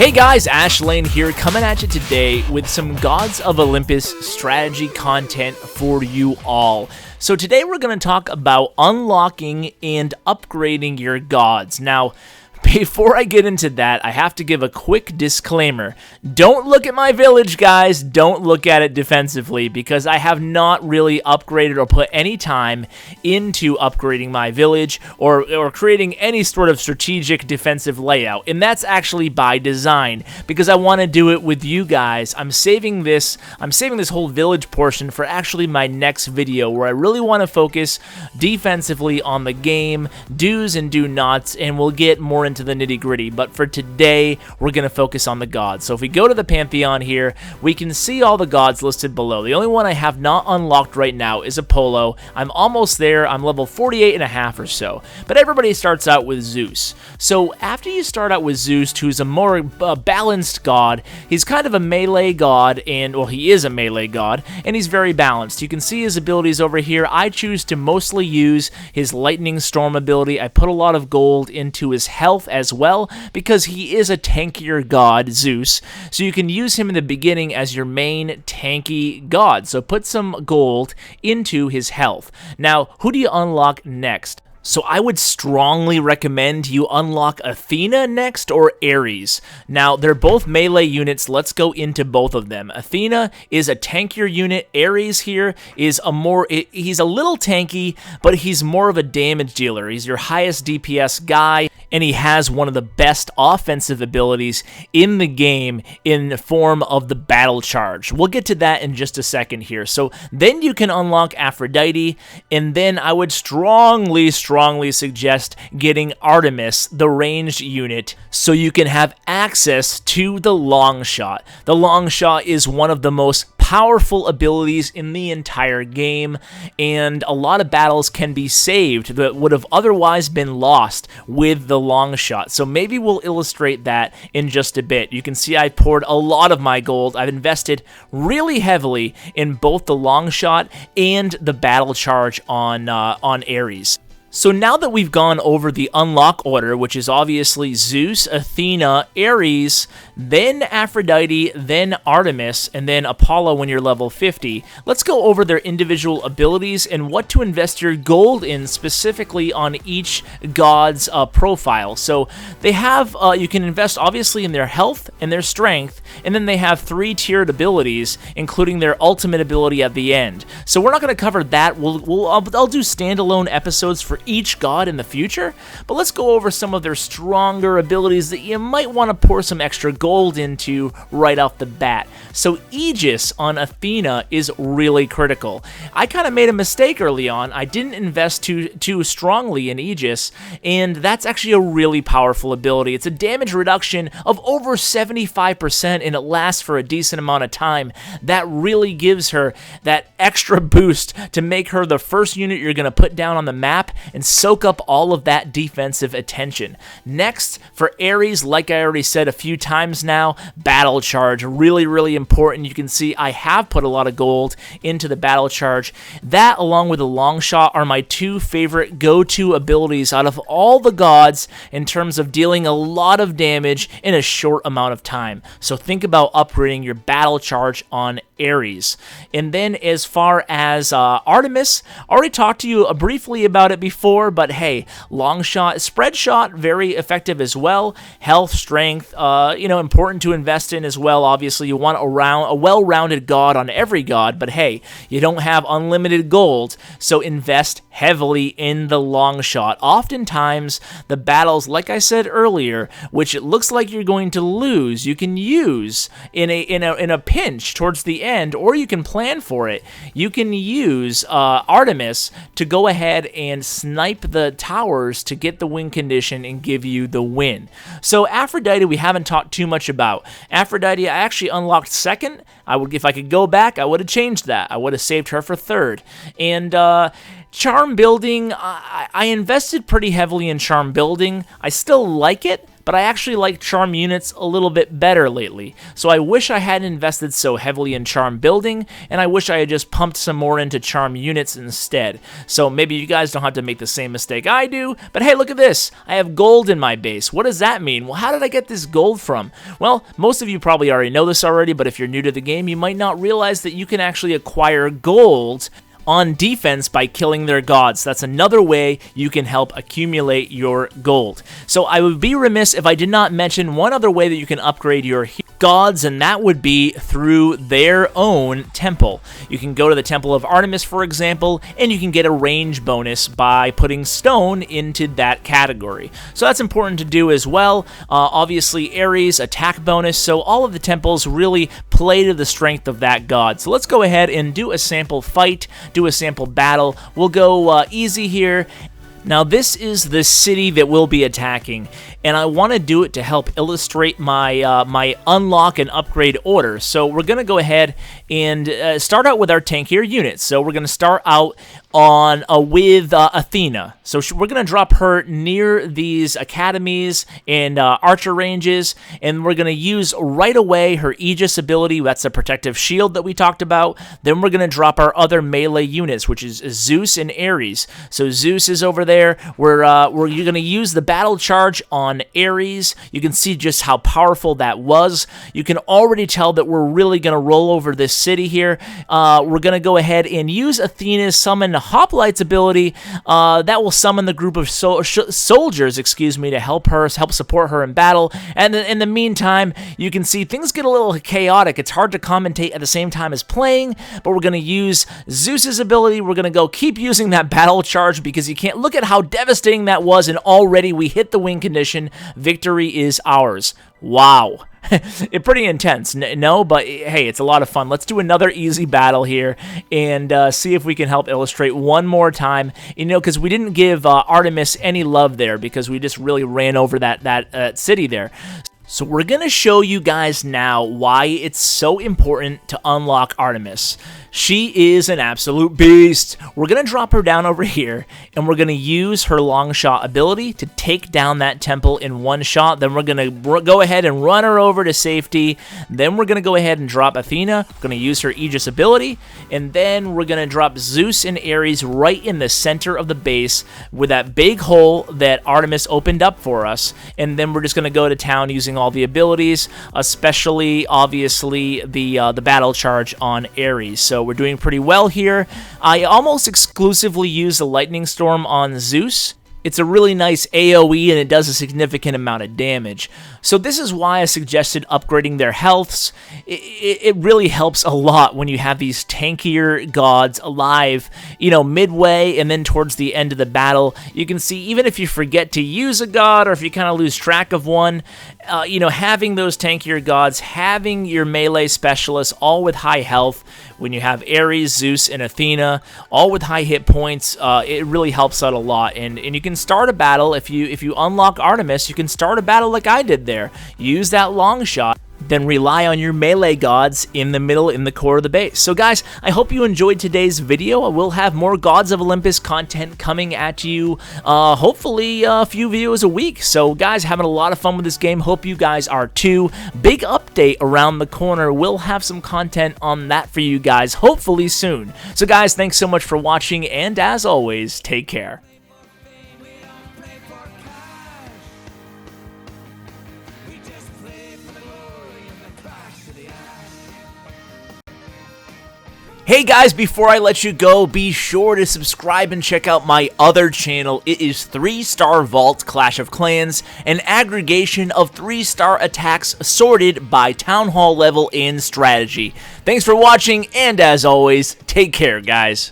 Hey guys, Ash Lane here, coming at you today with some Gods of Olympus strategy content for you all. So today we're going to talk about unlocking and upgrading your gods. Now, before I get into that, I have to give a quick disclaimer. Don't look at my village, guys. Don't look at it defensively, because I have not really upgraded or put any time into upgrading my village or creating any sort of strategic defensive layout. And that's actually by design, because I want to do it with you guys. I'm saving this whole village portion for actually my next video, where I really want to focus defensively on the game, do's and do nots, and we'll get more into the nitty-gritty. But for today, we're going to focus on the gods. So if we go to the Pantheon here, we can see all the gods listed below. The only one I have not unlocked right now is Apollo. I'm almost there. I'm level 48 and a half or so. But everybody starts out with Zeus. So after you start out with Zeus, who's a more balanced god, he's kind of a melee god, and, well, he is a melee god, and he's very balanced. You can see his abilities over here. I choose to mostly use his Lightning Storm ability. I put a lot of gold into his health as well, because he is a tankier god, Zeus, so you can use him in the beginning as your main tanky god. So put some gold into his health. Now, who do you unlock next? So I would strongly recommend you unlock Athena next, or Ares. Now, they're both melee units. Let's go into both of them. Athena is a tankier unit. Ares here is he's a little tanky, but he's more of a damage dealer. He's your highest DPS guy, and he has one of the best offensive abilities in the game in the form of the battle charge. We'll get to that in just a second here. So then you can unlock Aphrodite, and then I would strongly suggest getting Artemis, the ranged unit, so you can have access to the long shot. The long shot is one of the most powerful abilities in the entire game, and a lot of battles can be saved that would have otherwise been lost with the long shot. So maybe we'll illustrate that in just a bit. You can see I poured a lot of my gold. I've invested really heavily in both the long shot and the battle charge on Ares. So now that we've gone over the unlock order, which is obviously Zeus, Athena, Ares, then Aphrodite, then Artemis, and then Apollo when you're level 50, let's go over their individual abilities and what to invest your gold in specifically on each god's profile. So they have, you can invest obviously in their health and their strength, and then they have 3-tiered abilities, including their ultimate ability at the end. So we're not going to cover that. I'll do standalone episodes for each god in the future, but let's go over some of their stronger abilities that you might want to pour some extra gold into right off the bat. So Aegis on Athena is really critical. I kind of made a mistake early on. I didn't invest too strongly in Aegis, and that's actually a really powerful ability. It's a damage reduction of over 75%, and it lasts for a decent amount of time. That really gives her that extra boost to make her the first unit you're going to put down on the map and soak up all of that defensive attention. Next, for Ares, like I already said a few times now, battle charge, really important. You can see I have put a lot of gold into the battle charge. That, along with the long shot, are my two favorite go-to abilities out of all the gods in terms of dealing a lot of damage in a short amount of time. So think about upgrading your battle charge on Ares. And then as far as Artemis, I already talked to you briefly about it before, but hey, long shot, spread shot, very effective as well. Health, strength, important to invest in as well. Obviously, you want a well-rounded god on every god, but hey, you don't have unlimited gold, so invest heavily in the long shot. Oftentimes, the battles, like I said earlier, which it looks like you're going to lose, you can use in a pinch towards the end, or you can plan for it. You can use Artemis to go ahead and snipe the towers to get the win condition and give you the win. So Aphrodite, we haven't talked too much about. Aphrodite, I actually unlocked second. If I could go back, I would have changed that. I would have saved her for third. And charm building, I invested pretty heavily in charm building. I still like it, but I actually like charm units a little bit better lately. So I wish I hadn't invested so heavily in charm building, and I wish I had just pumped some more into charm units instead. So maybe you guys don't have to make the same mistake I do, but hey, look at this. I have gold in my base. What does that mean? Well, how did I get this gold from? Well, most of you probably already know this already, but if you're new to the game, you might not realize that you can actually acquire gold on defense by killing their gods. That's another way you can help accumulate your gold. So I would be remiss if I did not mention one other way that you can upgrade your gods, and that would be through their own temple. You can go to the Temple of Artemis, for example, and you can get a range bonus by putting stone into that category. So that's important to do as well. Obviously, Ares, attack bonus, so all of the temples really play to the strength of that god. So let's go ahead and do a sample fight, do a sample battle. We'll go easy here. Now this is the city that we'll be attacking, and I want to do it to help illustrate my my unlock and upgrade order. So we're going to go ahead and start out with our tankier units. So we're going to start out on with Athena. So we're going to drop her near these academies and archer ranges, and we're going to use right away her Aegis ability. That's the protective shield that we talked about. Then we're going to drop our other melee units, which is Zeus and Ares. So Zeus is over there. We're going to use the battle charge on Ares. You can see just how powerful that was. You can already tell that we're really going to roll over this city here. We're going to go ahead and use Athena's summon Hoplites ability. That will summon the group of soldiers, to help support her in battle. And in the meantime, you can see things get a little chaotic. It's hard to commentate at the same time as playing, but we're going to use Zeus's ability. We're going to go keep using that battle charge because you can't look at how devastating that was, and already we hit the win condition. Victory is ours. Wow. It's pretty intense, no, but hey, it's a lot of fun. Let's do another easy battle here and see if we can help illustrate one more time. You know, because we didn't give Artemis any love there because we just really ran over that city there. So we're going to show you guys now why it's so important to unlock Artemis. She is an absolute beast. We're going to drop her down over here, and we're going to use her long shot ability to take down that temple in one shot. Then we're going to go ahead and run her over to safety. Then we're going to go ahead and drop Athena. We're going to use her Aegis ability, and then we're going to drop Zeus and Ares right in the center of the base with that big hole that Artemis opened up for us. And then we're just going to go to town using all the abilities, especially, obviously, the battle charge on Ares. So we're doing pretty well here. I almost exclusively use the Lightning Storm on Zeus. It's a really nice AoE, and it does a significant amount of damage. So this is why I suggested upgrading their healths. It really helps a lot when you have these tankier gods alive, you know, midway and then towards the end of the battle. You can see even if you forget to use a god or if you kind of lose track of one, you know, having those tankier gods, having your melee specialists all with high health, when you have Ares, Zeus, and Athena, all with high hit points, it really helps out a lot. And you can start a battle, if you unlock Artemis, you can start a battle like I did there. Use that long shot, then rely on your melee gods in the middle, in the core of the base. So guys, I hope you enjoyed today's video. I will have more Gods of Olympus content coming at you, hopefully a few videos a week. So guys, having a lot of fun with this game. Hope you guys are too. Big update around the corner. We'll have some content on that for you guys, hopefully soon. So guys, thanks so much for watching, and as always, take care. Hey guys, before I let you go, be sure to subscribe and check out my other channel. It is 3-Star Vault Clash of Clans, an aggregation of 3-star attacks sorted by Town Hall level and strategy. Thanks for watching, and as always, take care, guys.